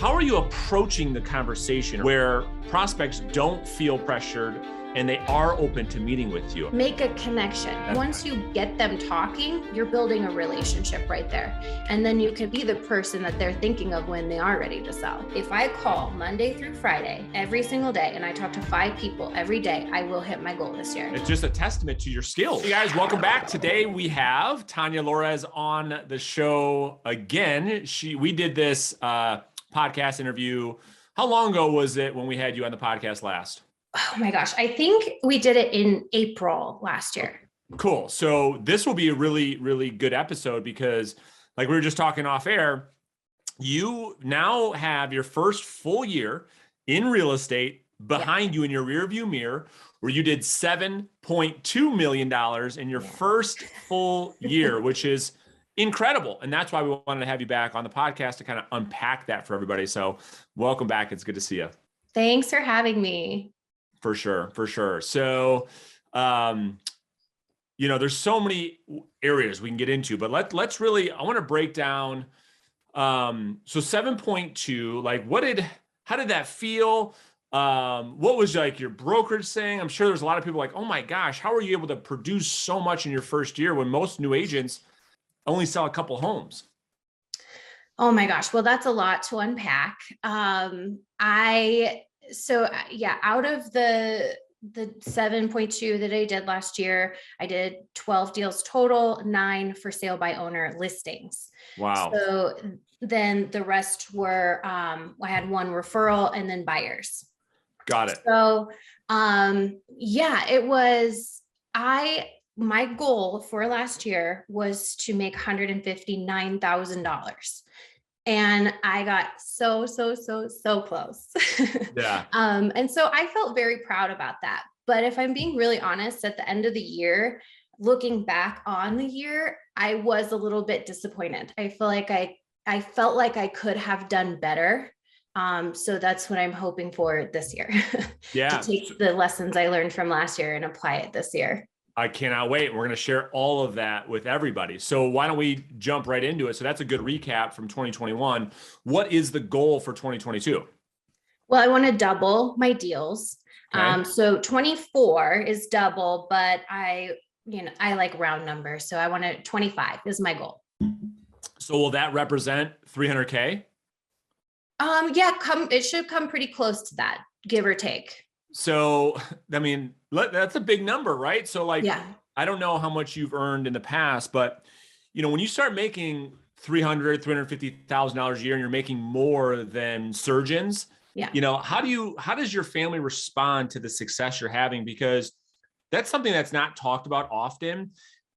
How are you approaching the conversation where prospects don't feel pressured and they are open to meeting with you? Make a connection. Once you get them talking, you're building a relationship right there. And then you can be the person that they're thinking of when they are ready to sell. If I call Monday through Friday every single day and I talk to 5 people every day, I will hit my goal this year. It's just a testament to your skills. Hey guys, welcome back. Today we have Tanya Lorez on the show again. We did this podcast interview. How long ago was it when we had you on the podcast last? Oh my gosh. I think we did it in April last year. Cool. So this will be a really, really good episode because like we were just talking off air, you now have your first full year in real estate behind you in your rearview mirror, where you did $7.2 million in your first full year, which is incredible. And that's why we wanted to have you back on the podcast to kind of unpack that for everybody. So welcome back. It's good to see you. Thanks for having me. For sure. For sure. So, there's so many areas we can get into, but let's really, I want to break down. So 7.2, like how did that feel? What was like your brokerage saying? I'm sure there's a lot of people like, oh my gosh, how are you able to produce so much in your first year when most new agents only sell a couple homes? Oh my gosh. Well, that's a lot to unpack. Out of the 7.2 that I did last year, I did 12 deals total, 9 for sale by owner listings. Wow. So then the rest were, I had 1 referral and then buyers. Got it. So, it was, my goal for last year was to make $159,000. And I got so close. Yeah. And so I felt very proud about that. But if I'm being really honest, at the end of the year, looking back on the year, I was a little bit disappointed. I feel like I felt like I could have done better. So that's what I'm hoping for this year. Yeah. To take the lessons I learned from last year and apply it this year. I cannot wait. We're going to share all of that with everybody. So why don't we jump right into it? So that's a good recap from 2021. What is the goal for 2022? Well, I want to double my deals. Okay. So 24 is double, but I like round numbers. So I want to 25 is my goal. So will that represent 300K? It should come pretty close to that, give or take. So, I mean, that's a big number, right? So I don't know how much you've earned in the past, but when you start making $350,000 a year and you're making more than surgeons, how does your family respond to the success you're having? Because that's something that's not talked about often.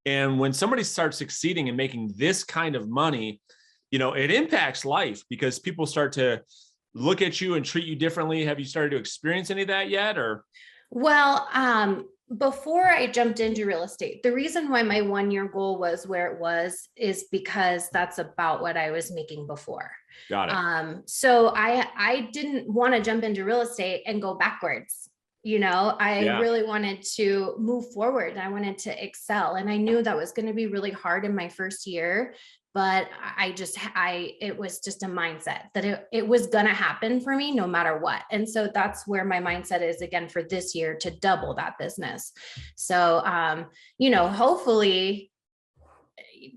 And when somebody starts succeeding and making this kind of money, it impacts life because people start to look at you and treat you differently. Have you started to experience any of that yet? Or? Well, before I jumped into real estate, the reason why my 1-year goal was where it was is because that's about what I was making before. Got it. So I didn't want to jump into real estate and go backwards. I really wanted to move forward and I wanted to excel. And I knew that was going to be really hard in my first year. But it was just a mindset that it was going to happen for me no matter what. And so that's where my mindset is again for this year to double that business. So, hopefully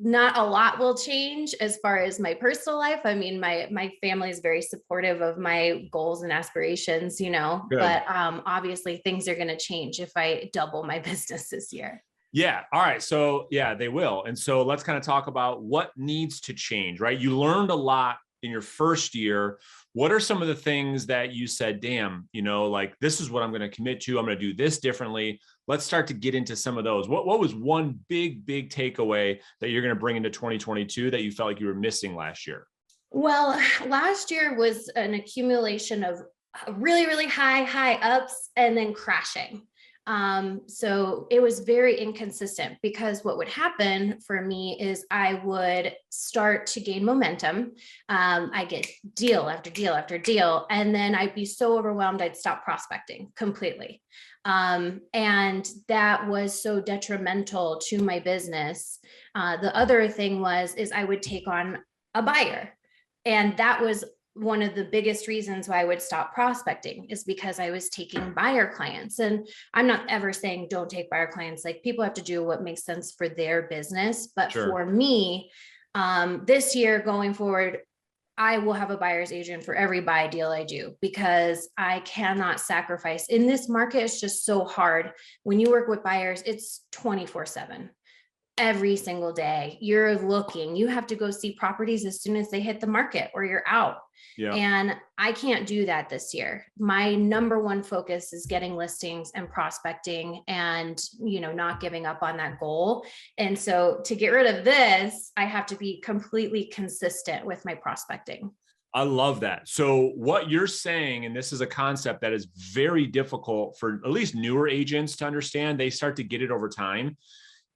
not a lot will change as far as my personal life. I mean, my family is very supportive of my goals and aspirations, but obviously things are going to change if I double my business this year. Yeah. All right. So they will. And so let's kind of talk about what needs to change, right? You learned a lot in your first year. What are some of the things that you said, damn, this is what I'm going to commit to. I'm going to do this differently. Let's start to get into some of those. What was one big takeaway that you're going to bring into 2022 that you felt like you were missing last year? Well, last year was an accumulation of really, really high ups and then crashing. So it was very inconsistent because what would happen for me is I would start to gain momentum. I get deal after deal after deal, and then I'd be so overwhelmed, I'd stop prospecting completely. And that was so detrimental to my business. The other thing is I would take on a buyer, and that was one of the biggest reasons why I would stop prospecting is because I was taking buyer clients. And I'm not ever saying don't take buyer clients. Like, people have to do what makes sense for their business. But for me, this year going forward, I will have a buyer's agent for every buy deal I do, because I cannot sacrifice in this market. It's just so hard. When you work with buyers, it's 24/7. Every single day you're looking, you have to go see properties as soon as they hit the market or you're out. Yeah. And I can't do that this year. My number one focus is getting listings and prospecting and, not giving up on that goal. And so to get rid of this, I have to be completely consistent with my prospecting. I love that. So what you're saying, and this is a concept that is very difficult for at least newer agents to understand, they start to get it over time,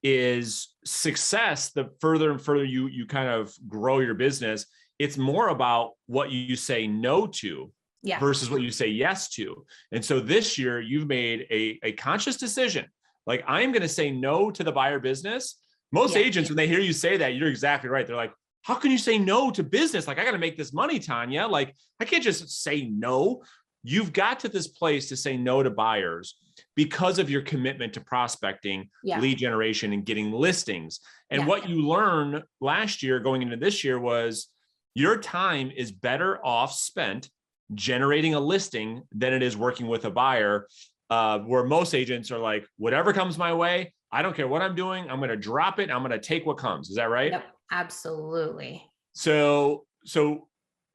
is success. The further and further you kind of grow your business, it's more about what you say no to versus what you say yes to. And so this year you've made a conscious decision. Like, I'm going to say no to the buyer business. Most agents, when they hear you say that, you're exactly right. They're like, how can you say no to business? Like, I got to make this money, Tanya. Like, I can't just say no. You've got to this place to say no to buyers because of your commitment to prospecting, lead generation, and getting listings. And what you learned last year going into this year was your time is better off spent generating a listing than it is working with a buyer, where most agents are like, whatever comes my way, I don't care what I'm doing, I'm going to drop it, I'm going to take what comes. Is that right? Yep, absolutely. So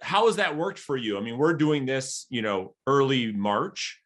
how has that worked for you? I mean, we're doing this, early March.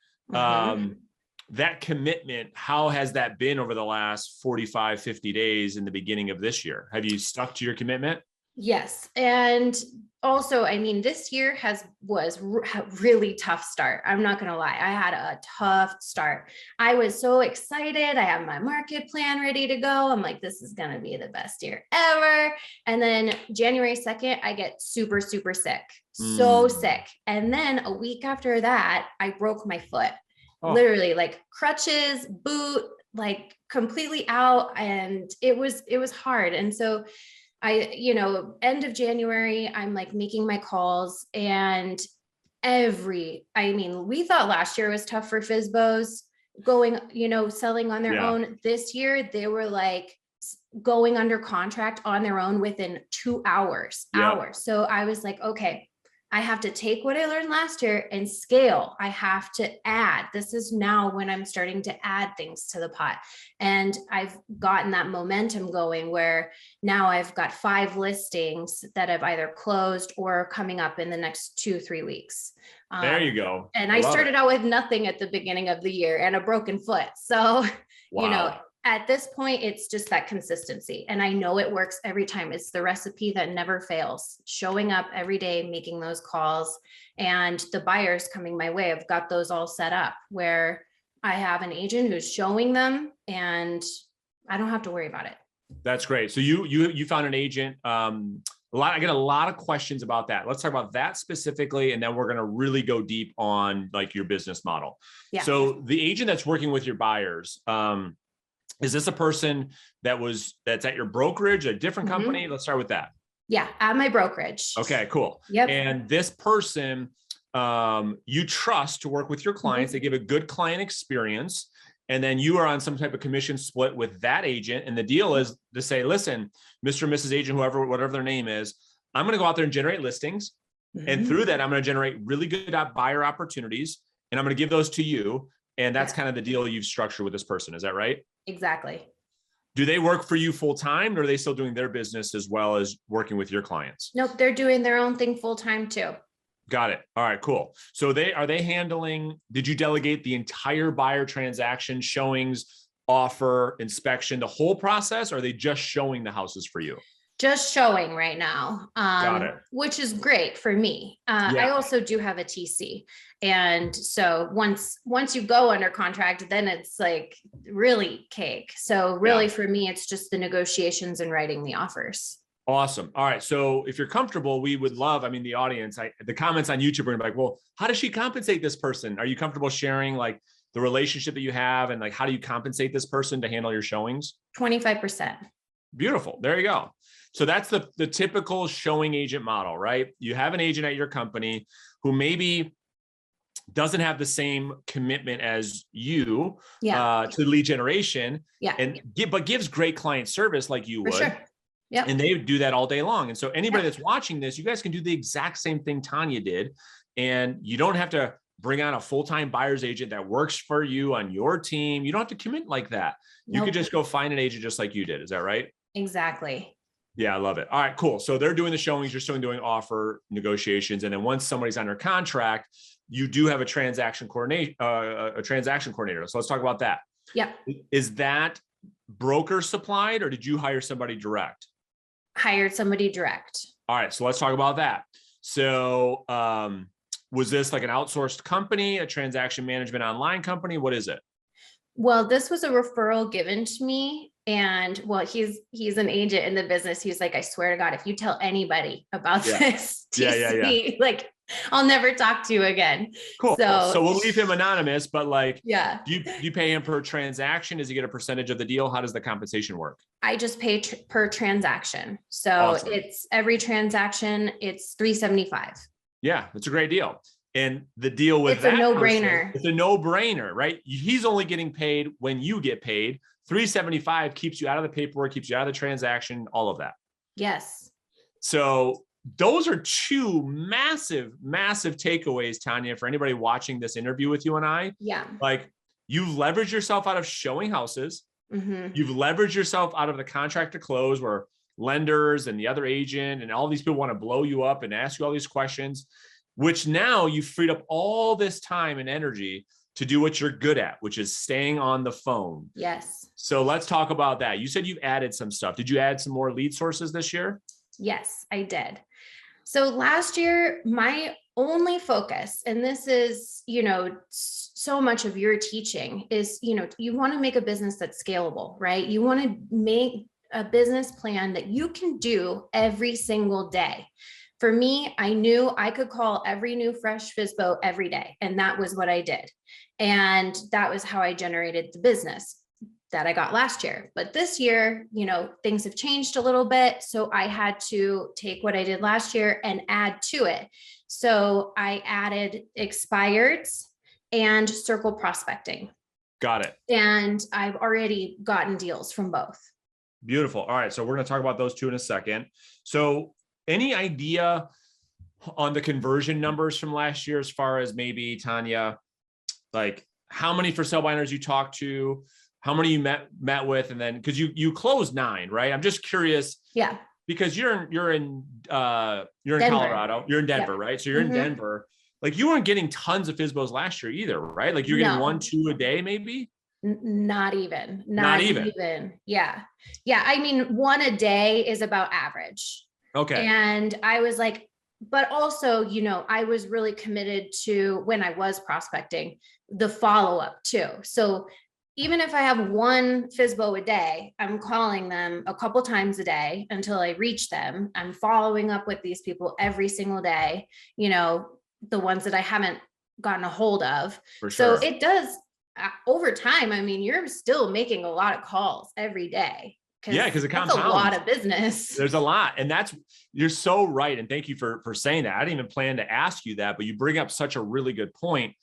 That commitment, how has that been over the last 45, 50 days in the beginning of this year? Have you stuck to your commitment? Yes. And also, I mean, this year was a really tough start. I'm not going to lie. I had a tough start. I was so excited. I have my market plan ready to go. I'm like, this is going to be the best year ever. And then January 2nd, I get super, super sick, so sick. And then a week after that, I broke my foot. Literally, like crutches, boot, like completely out. And it was hard. And so end of January, I'm like making my calls, and we thought last year was tough for FSBOs going, selling on their own. This year, they were like going under contract on their own within 2 hours. So I was like, okay, I have to take what I learned last year and scale. I have to add. This is now when I'm starting to add things to the pot. And I've gotten that momentum going where now I've got 5 listings that have either closed or coming up in the next 2-3 weeks. There you go. And I started out with nothing at the beginning of the year and a broken foot. So, at this point, it's just that consistency. And I know it works every time. It's the recipe that never fails. Showing up every day, making those calls, and the buyers coming my way. I've got those all set up where I have an agent who's showing them and I don't have to worry about it. That's great. So you found an agent. I get a lot of questions about that. Let's talk about that specifically. And then we're going to really go deep on like your business model. Yeah. So the agent that's working with your buyers, is this a person that's at your brokerage, a different company? Let's start with that. Yeah, at my brokerage. Okay, cool. Yep. And this person, you trust to work with your clients. They give a good client experience. And then you are on some type of commission split with that agent. And the deal is to say, listen, Mr. and Mrs. Agent, whatever their name is, I'm going to go out there and generate listings. And through that, I'm going to generate really good buyer opportunities. And I'm going to give those to you. And that's kind of the deal you've structured with this person. Is that right? Exactly. Do they work for you full time, or are they still doing their business as well as working with your clients? Nope. They're doing their own thing full time too. Got it. All right, cool. So did you delegate the entire buyer transaction, showings, offer, inspection, the whole process? Or are they just showing the houses for you? Just showing right now, which is great for me. I also do have a TC. And so once you go under contract, then it's like really cake. So really for me, it's just the negotiations and writing the offers. Awesome. All right. So if you're comfortable, we would love, the audience, the comments on YouTube are like, well, how does she compensate this person? Are you comfortable sharing like the relationship that you have and like, how do you compensate this person to handle your showings? 25%. Beautiful. There you go. So that's the typical showing agent model, right? You have an agent at your company who maybe doesn't have the same commitment as you to lead generation, but gives great client service like you would. Sure. Yep. And they do that all day long. And so anybody that's watching this, you guys can do the exact same thing Tanya did. And you don't have to bring on a full-time buyer's agent that works for you on your team. You don't have to commit like that. You could just go find an agent just like you did. Is that right? Exactly. Yeah, I love it. All right, cool. So they're doing the showings, you're still doing offer negotiations. And then once somebody's under contract, you do have a transaction coordinator. So let's talk about that. Yeah. Is that broker supplied or did you hire somebody direct? Hired somebody direct. All right, so let's talk about that. So was this like an outsourced company, a transaction management online company? What is it? Well, this was a referral given to me. And well, he's an agent in the business. He's like, I swear to God, if you tell anybody about this TC, like I'll never talk to you again. Cool. So we'll leave him anonymous, but like, do you pay him per transaction? Does he get a percentage of the deal? How does the compensation work? I just pay per transaction. So it's every transaction, it's $375. Yeah, that's a great deal. And the deal with it's a no-brainer. It's a no-brainer, right? He's only getting paid when you get paid. $375 keeps you out of the paperwork, keeps you out of the transaction, all of that. Yes. So those are two massive, massive takeaways, Tanya, for anybody watching this interview with you and I. Yeah. Like you've leveraged yourself out of showing houses. Mm-hmm. You've leveraged yourself out of the contract to close where lenders and the other agent and all these people want to blow you up and ask you all these questions, which now you've freed up all this time and energy to do what you're good at, which is staying on the phone. Yes. So let's talk about that. You said you've added some stuff. Did you add some more lead sources this year? Yes, I did. So last year, my only focus, and this is, so much of your teaching is, you want to make a business that's scalable, right? You want to make a business plan that you can do every single day. For me, I knew I could call every new fresh FSBO every day. And that was what I did. And that was how I generated the business that I got last year. But this year, things have changed a little bit. So I had to take what I did last year and add to it. So I added expireds and circle prospecting. Got it. And I've already gotten deals from both. Beautiful. All right. So we're going to talk about those two in a second. So any idea on the conversion numbers from last year, as far as maybe, Tanya, like how many for sale by owners you talked to, how many you met with, and then because you closed 9, right? I'm just curious. Yeah. Because you're in Colorado, you're in Denver, right? So you're in Denver. Like you weren't getting tons of FSBOs last year either, right? Like you're getting 1, 2 a day, maybe. Not even. Yeah. I mean, 1 a day is about average. Okay. And I was like, but also, I was really committed to, when I was prospecting, the follow-up too. So even if I have 1 FSBO a day, I'm calling them a couple times a day until I reach them. I'm following up with these people every single day, the ones that I haven't gotten a hold of. For sure. So it does over time. I mean, you're still making a lot of calls every day. Yeah, because it compounds. That's a lot of business. There's a lot. And you're so right. And thank you for saying that. I didn't even plan to ask you that, but you bring up such a really good point.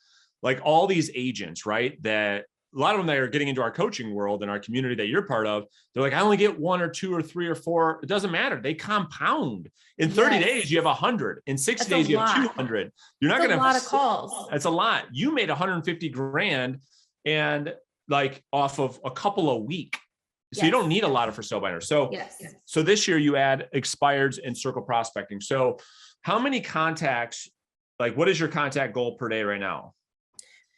Like all these agents, right? That a lot of them that are getting into our coaching world and our community that you're part of, they're like, I only get 1 or 2 or 3 or 4. It doesn't matter. They compound. In 30 days, you have 100. In 60 days, you have 200. You're not going to have a lot of calls. That's a lot. You made 150 grand and like off of a couple a week. So you don't need a lot of for sale by owners. So, so this year you add expireds and circle prospecting. So how many contacts, like what is your contact goal per day right now?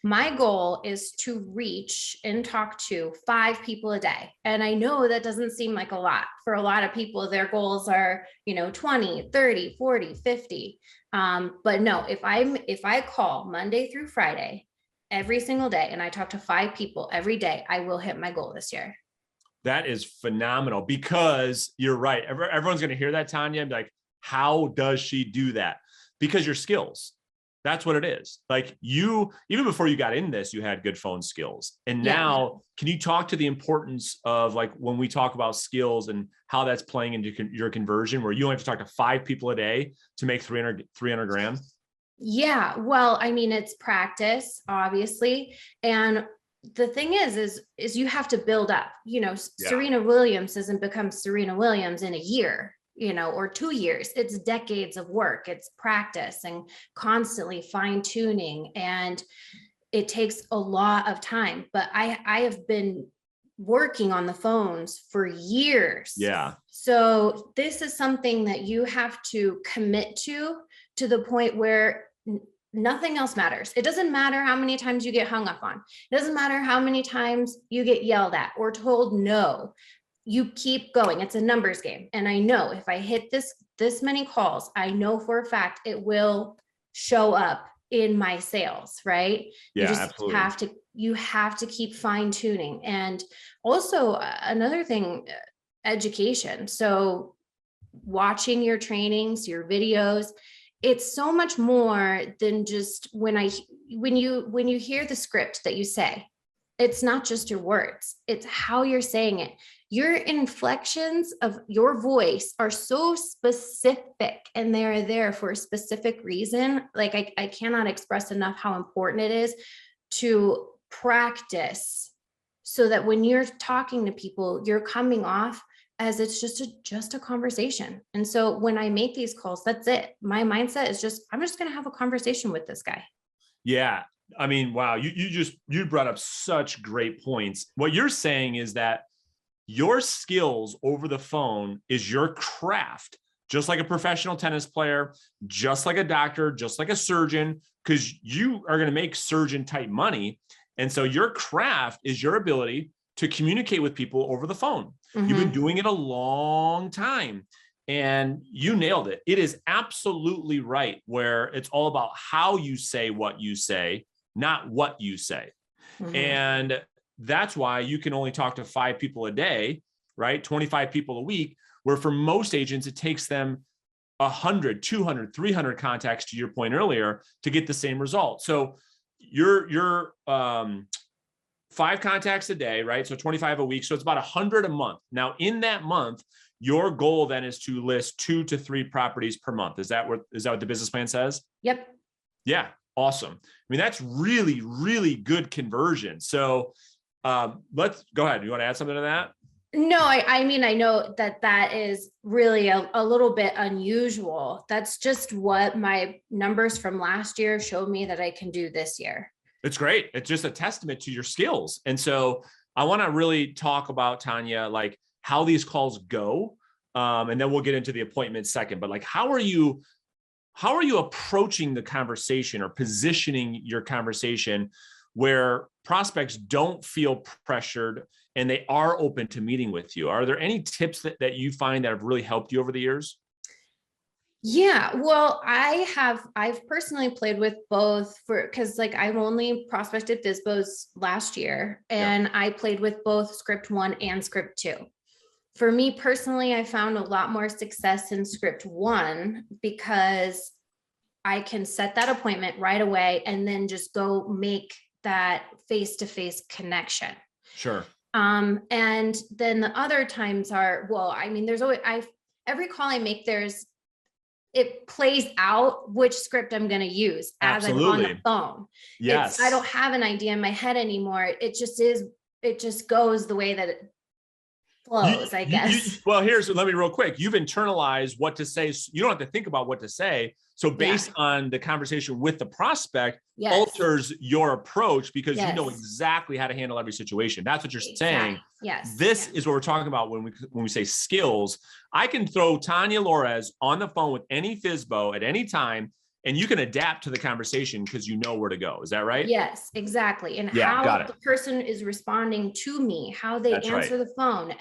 My goal is to reach and talk to 5 people a day. And I know that doesn't seem like a lot. For a lot of people, their goals are, 20, 30, 40, 50. But no, if I call Monday through Friday, every single day, and I talk to 5 people every day, I will hit my goal this year. That is phenomenal because you're right. Everyone's going to hear that, Tanya, and be like, how does she do that? Because your skills. That's what it is. Like even before you got in this, you had good phone skills. And now can you talk to the importance of like, when we talk about skills and how that's playing into your conversion, where you only have to talk to 5 people a day to make 300 grand? Yeah. Well, I mean, it's practice, obviously. And the thing is you have to build up, Serena Williams doesn't become Serena Williams in a year, or 2 years. It's decades of work. It's practice and constantly fine tuning. And it takes a lot of time, but I have been working on the phones for years. Yeah. So this is something that you have to commit to the point where nothing else matters. It doesn't matter how many times you get hung up on. It doesn't matter how many times you get yelled at or told no. You keep going. It's a numbers game. And I know if I hit this many calls, I know for a fact it will show up in my sales, right? Yeah, you just absolutely. you have to keep fine tuning. And also another thing, education. So watching your trainings, your videos, it's so much more than just when you hear the script that you say. It's not just your words, it's how you're saying it. Your inflections of your voice are so specific, and they're there for a specific reason. Like I cannot express enough how important it is to practice, so that when you're talking to people, you're coming off as it's just a conversation. And so when I make these calls, that's it. My mindset is I'm just going to have a conversation with this guy. Yeah. I mean, wow, you brought up such great points. What you're saying is that your skills over the phone is your craft, just like a professional tennis player, just like a doctor, just like a surgeon, because you are going to make surgeon type money. And so your craft is your ability to communicate with people over the phone. Mm-hmm. You've been doing it a long time and you nailed it. It is absolutely right, where it's all about how you say what you say, not what you say. Mm-hmm. And that's why you can only talk to 5 people a day, right? 25 people a week, where for most agents, it takes them 100, 200, 300 contacts, to your point earlier, to get the same result. So you're 5 contacts a day, right? So 25 a week. So it's about 100 a month. Now in that month, your goal then is to list 2 to 3 properties per month. Is that what the business plan says? Yep. Yeah. Awesome. I mean, that's really, really good conversion. So let's go ahead. You want to add something to that? No, I mean, I know that is really a little bit unusual. That's just what my numbers from last year showed me that I can do this year. It's great. It's just a testament to your skills. And so I want to really talk about, Tanya, like how these calls go. And then we'll get into the appointment second, but like, how are you approaching the conversation or positioning your conversation where prospects don't feel pressured and they are open to meeting with you? Are there any tips that you find that have really helped you over the years? Yeah, well, I've personally played with both, because like I've only prospected FSBOs last year, and I played with both script 1 and script 2. For me personally, I found a lot more success in script 1 because I can set that appointment right away and then just go make that face-to-face connection. Sure. And then the other times are, well, I mean, there's always, every call I make, it plays out which script I'm going to use as I'm on the phone. Yes. I don't have an idea in my head anymore. It just goes the way that it flows, I guess. Let me real quick. You've internalized what to say. So you don't have to think about what to say. So based on the conversation with the prospect, alters your approach because you know exactly how to handle every situation. That's what you're saying. Yes. This is what we're talking about when we say skills. I can throw Tanya Lorez on the phone with any FSBO at any time, and you can adapt to the conversation because you know where to go. Is that right? Yes, exactly. And how the person is responding to me, how they answer the phone,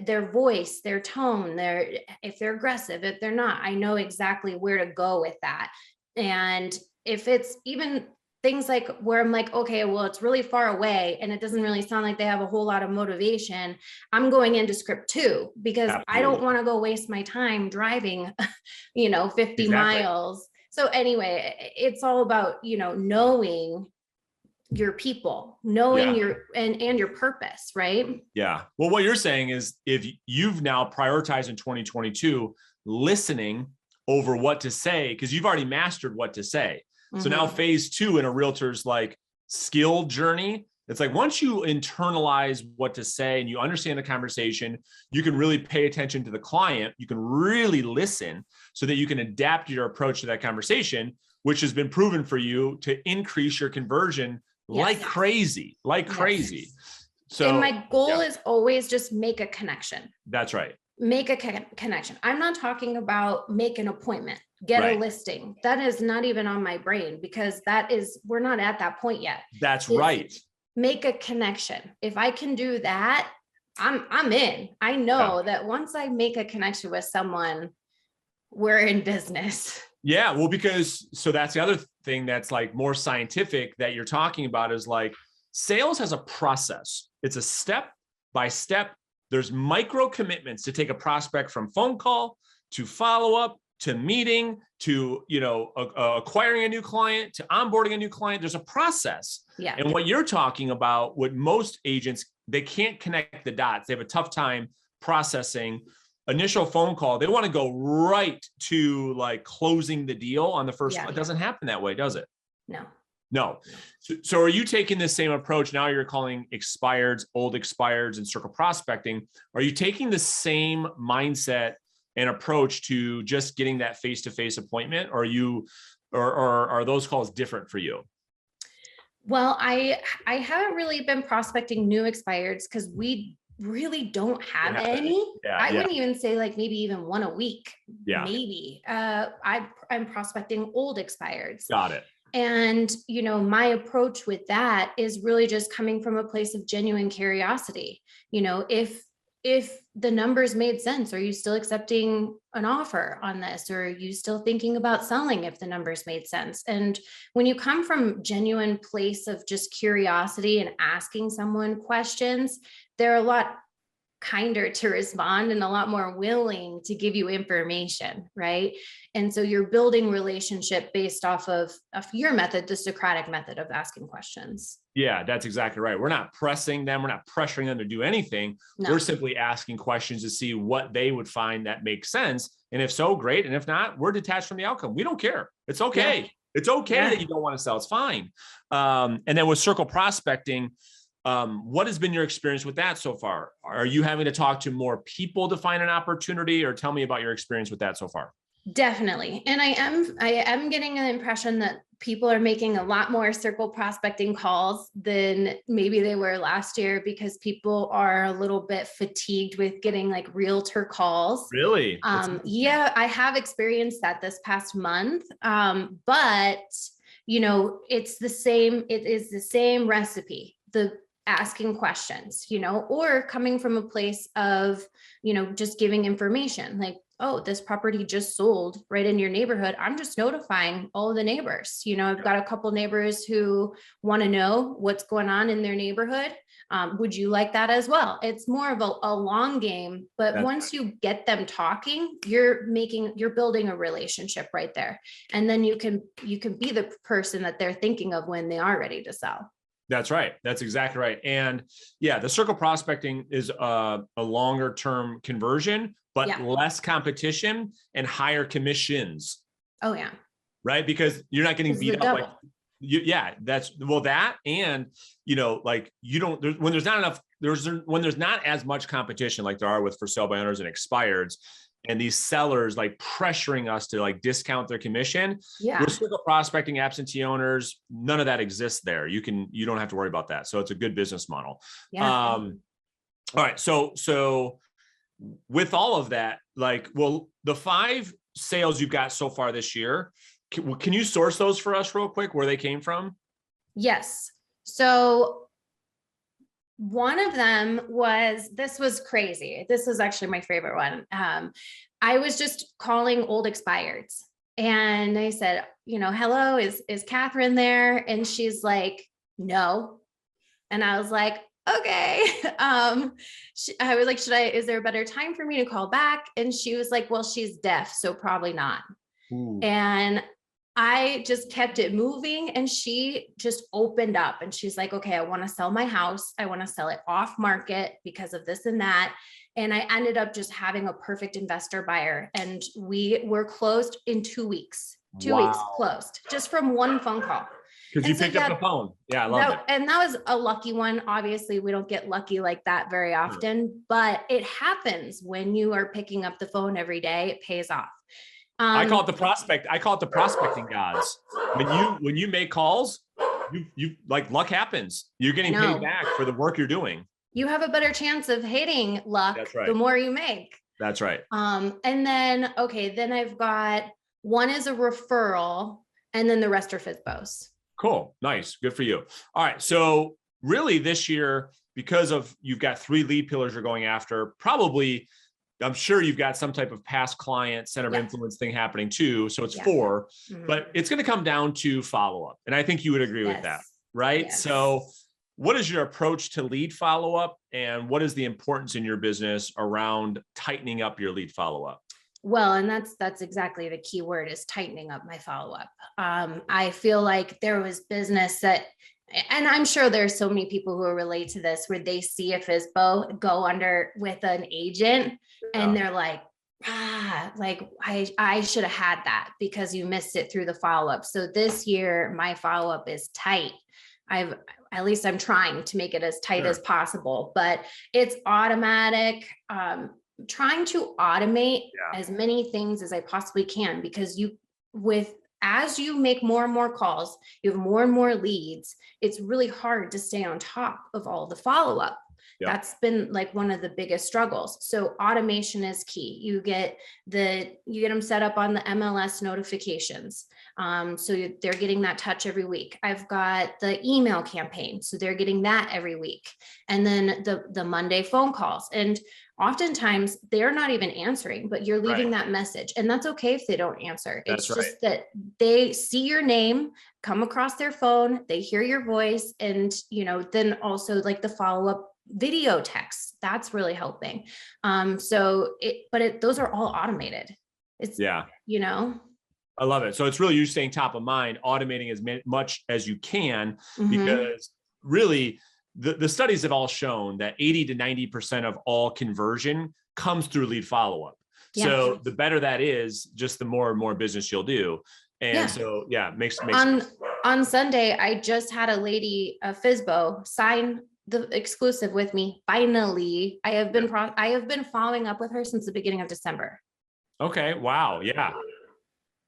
their voice, their tone, if they're aggressive, if they're not, I know exactly where to go with that. And if it's even things like where I'm like, okay, well, it's really far away and it doesn't really sound like they have a whole lot of motivation, I'm going into script 2 because I don't want to go waste my time driving, 50 miles. So anyway, it's all about, knowing your people, knowing your and your purpose, right? Yeah. Well, what you're saying is if you've now prioritized in 2022 listening over what to say, because you've already mastered what to say. So now phase 2 in a realtor's like skill journey, it's like once you internalize what to say and you understand the conversation, you can really pay attention to the client. You can really listen so that you can adapt your approach to that conversation, which has been proven for you to increase your conversion like crazy. So, and my goal is always just make a connection. That's right. Make a connection. I'm not talking about make an appointment, get a listing. That is not even on my brain because we're not at that point yet. That's right. Make a connection. If I can do that, I'm in. I know that once I make a connection with someone, we're in business. Yeah. Well, so that's the other thing that's like more scientific that you're talking about is like sales has a process. It's a step by step. There's micro commitments to take a prospect from phone call to follow up to meeting to, acquiring a new client to onboarding a new client. There's a process. Yeah. And what you're talking about, what most agents, they can't connect the dots. They have a tough time processing initial phone call. They want to go right to like closing the deal on the first. It doesn't happen that way, does it? No. So are you taking the same approach? Now you're calling expireds, old expireds, and circle prospecting. Are you taking the same mindset and approach to just getting that face-to-face appointment? Or are those calls different for you? Well, I haven't really been prospecting new expireds because we really don't have any. I wouldn't even say like maybe even one a week. Maybe. I'm prospecting old expireds. Got it. And, my approach with that is really just coming from a place of genuine curiosity. If the numbers made sense, are you still accepting an offer on this? Or are you still thinking about selling if the numbers made sense? And when you come from genuine place of just curiosity and asking someone questions, they're a lot kinder to respond and a lot more willing to give you information, right? And so you're building relationship based off of your method, the Socratic method of asking questions. Yeah, that's exactly right. We're not pressing them. We're not pressuring them to do anything. No. We're simply asking questions to see what they would find that makes sense. And if so, great. And if not, we're detached from the outcome. We don't care. It's okay. Yeah. It's okay that you don't want to sell. It's fine. And then with circle prospecting, what has been your experience with that so far? Are you having to talk to more people to find an opportunity, or tell me about your experience with that so far? Definitely. And I am getting an impression that people are making a lot more circle prospecting calls than maybe they were last year because people are a little bit fatigued with getting like realtor calls. Really? Yeah, I have experienced that this past month. But it's the same, it is the same recipe. The asking questions, or coming from a place of, just giving information like, oh, this property just sold right in your neighborhood. I'm just notifying all of the neighbors. I've got a couple neighbors who want to know what's going on in their neighborhood. Would you like that as well? It's more of a long game, but once you get them talking, you're building a relationship right there. And then you can be the person that they're thinking of when they are ready to sell. That's right. That's exactly right. And yeah, the circle prospecting is a longer term conversion, but less competition and higher commissions. Oh yeah. Right. Because you're not getting beat up. That, and when there's not as much competition like there are with for sale by owners and expireds, and these sellers like pressuring us to like discount their commission. Yeah. With circle prospecting absentee owners, none of that exists there. You don't have to worry about that. So it's a good business model. Yeah. All right. So with all of that, the 5 sales you've got so far this year, can you source those for us real quick, where they came from? Yes. So one of them this was crazy. This was actually my favorite one. I was just calling old expireds and I said, hello, is Catherine there? And she's like, no. And I was like, okay. I was like, is there a better time for me to call back? And she was like, well, she's deaf, so probably not. Ooh. And I just kept it moving, and she just opened up and she's like, okay, I want to sell my house. I want to sell it off market because of this and that. And I ended up just having a perfect investor buyer, and we were closed in 2 weeks. 2 weeks Wow. closed just from one phone call. Because you picked up the phone. Yeah, I love it. And that was a lucky one. Obviously, we don't get lucky like that very often, but it happens when you are picking up the phone every day. It pays off. I call it the prospect. I call it the prospecting gods. When you make calls, you like luck happens. You're getting paid back for the work you're doing. You have a better chance of hitting luck the more you make. That's right. And then, then I've got one is a referral, and then the rest are FSBOs. Cool. Nice. Good for you. All right. So really this year, because of you've got 3 lead pillars you're going after, probably I'm sure you've got some type of past client center of influence thing happening too. So it's 4, but it's going to come down to follow-up. And I think you would agree with that, right? Yes. So what is your approach to lead follow-up, and what is the importance in your business around tightening up your lead follow-up? Well, and that's exactly the key word, is tightening up my follow-up. I feel like there was business that, and I'm sure there's so many people who relate to this, where they see a FSBO go under with an agent and they're like, I should have had that because you missed it through the follow-up. So this year, my follow-up is tight. At least I'm trying to make it as tight as possible, but it's automatic. Trying to automate as many things as I possibly can, because as you make more and more calls, you have more and more leads, it's really hard to stay on top of all the follow-up. That's been like one of the biggest struggles. So automation is key. You get them set up on the MLS notifications. So they're getting that touch every week. I've got the email campaign, so they're getting that every week. And then the Monday phone calls. And oftentimes they're not even answering, but you're leaving that message. And that's okay if they don't answer. It's just that they see your name come across their phone, they hear your voice, and then also like the follow-up video text, that's really helping. Those are all automated. It's I love it. So it's really you staying top of mind, automating as much as you can, because really the studies have all shown that 80 to 90% of all conversion comes through lead follow-up. So the better that is, just the more and more business you'll do. And so, makes sense. On Sunday, I just had a lady, a FSBO, sign the exclusive with me. Finally, I have been following up with her since the beginning of December. Okay. Wow. Yeah.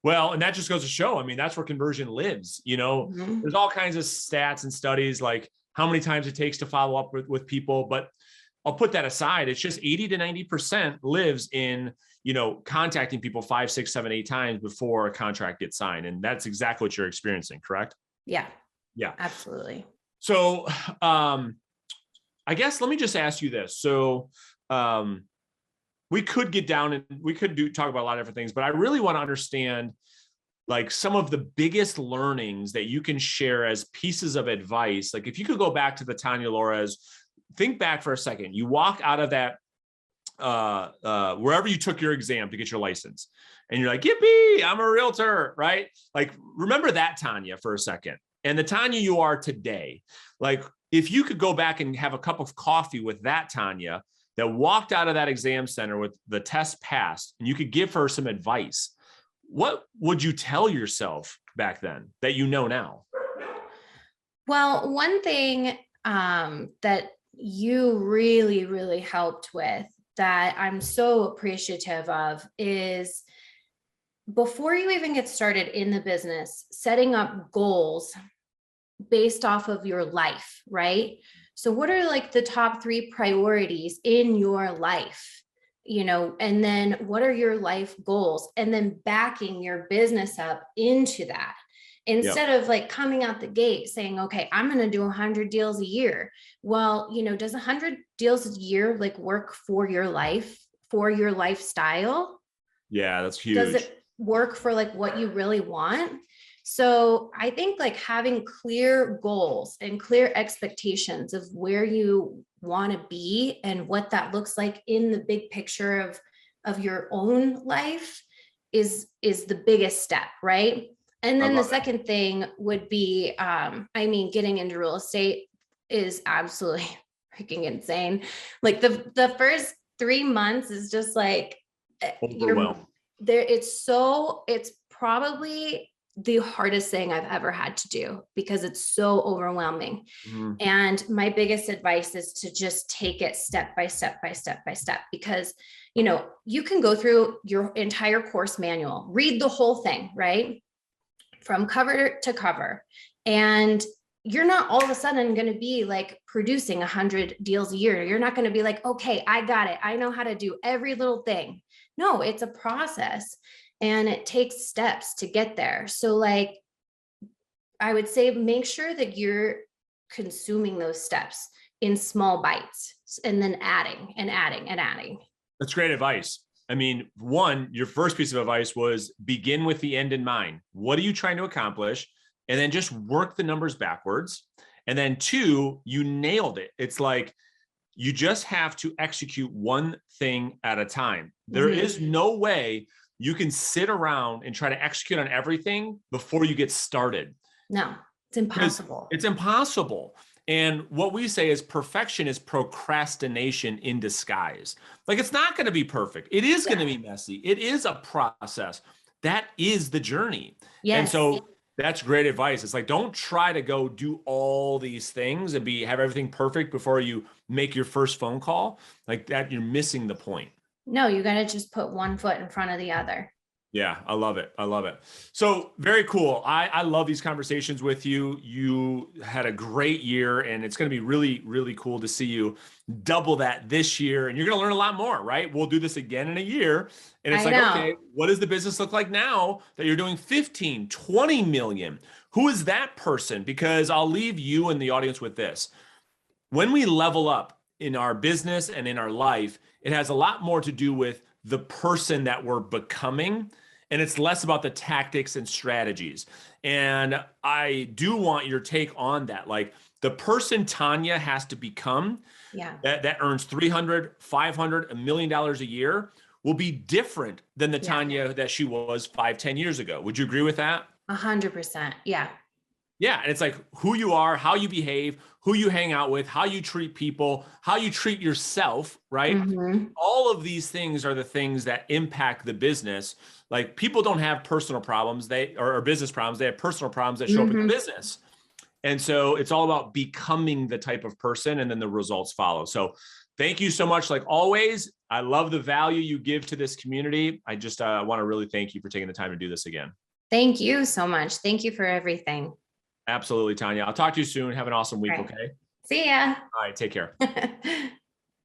Well, and that just goes to show, I mean, that's where conversion lives. There's all kinds of stats and studies, like how many times it takes to follow up with people, but I'll put that aside. It's just 80 to 90% lives in, contacting people 5, 6, 7, 8 times before a contract gets signed. And that's exactly what you're experiencing, correct? Yeah. Yeah, absolutely. So, I guess, let me just ask you this. So, we could get down and we could talk about a lot of different things, but I really want to understand like some of the biggest learnings that you can share as pieces of advice. Like if you could go back to the Tanya Lores, think back for a second, you walk out of that, wherever you took your exam to get your license and you're like, yippee, I'm a realtor, right? Like, remember that Tanya for a second, and the Tanya you are today. Like if you could go back and have a cup of coffee with that Tanya that walked out of that exam center with the test passed, and you could give her some advice, what would you tell yourself back then that you know now? Well, one thing that you really, really helped with that I'm so appreciative of is, before you even get started in the business, setting up goals based off of your life, right? So what are like the top 3 priorities in your life, and then what are your life goals, and then backing your business up into that, instead of like coming out the gate saying, okay, I'm going to do 100 deals a year. Well, does 100 deals a year like work for your life, for your lifestyle? Yeah, that's huge. Does it work for like what you really want? So I think like having clear goals and clear expectations of where you want to be and what that looks like in the big picture of your own life is the biggest step, right? And then the second thing would be, getting into real estate is absolutely freaking insane. Like the first 3 months is just like, it's probably the hardest thing I've ever had to do because it's so overwhelming. Mm-hmm. And my biggest advice is to just take it step by step by step by step, because, you can go through your entire course manual, read the whole thing, right? From cover to cover. And you're not all of a sudden going to be like producing 100 deals a year. You're not going to be like, okay, I got it. I know how to do every little thing. No, it's a process and it takes steps to get there. So like, I would say, make sure that you're consuming those steps in small bites and then adding and adding and adding. That's great advice. I mean, one, your first piece of advice was begin with the end in mind. What are you trying to accomplish? And then just work the numbers backwards. And then two, you nailed it. It's like, you just have to execute one thing at a time. There is no way you can sit around and try to execute on everything before you get started. No, it's impossible. It's impossible. And what we say is perfection is procrastination in disguise. Like, it's not going to be perfect. It is going to be messy. It is a process. That is the journey. Yes. And so that's great advice. It's like, don't try to go do all these things and have everything perfect before you make your first phone call. Like that, you're missing the point. No, you got to just put one foot in front of the other. Yeah, I love it. I love it. So very cool. I love these conversations with you. You had a great year, and it's going to be really, really cool to see you double that this year. And you're going to learn a lot more, right? We'll do this again in a year. And it's okay, what does the business look like now that you're doing 15, 20 million? Who is that person? Because I'll leave you and the audience with this. When we level up in our business and in our life, it has a lot more to do with the person that we're becoming. And it's less about the tactics and strategies. And I do want your take on that. Like, the person Tanya has to become that earns 300, 500, $1 million a year will be different than the Tanya that she was 5-10 years ago. Would you agree with that? 100%. Yeah. Yeah. And it's like who you are, how you behave, who you hang out with, how you treat people, how you treat yourself, right? Mm-hmm. All of these things are the things that impact the business. Like, people don't have personal problems, or business problems. They have personal problems that show up in the business. And so it's all about becoming the type of person, and then the results follow. So thank you so much. Like always, I love the value you give to this community. I just want to really thank you for taking the time to do this again. Thank you so much. Thank you for everything. Absolutely, Tanya. I'll talk to you soon. Have an awesome week. Right. Okay. See ya. All right. Take care.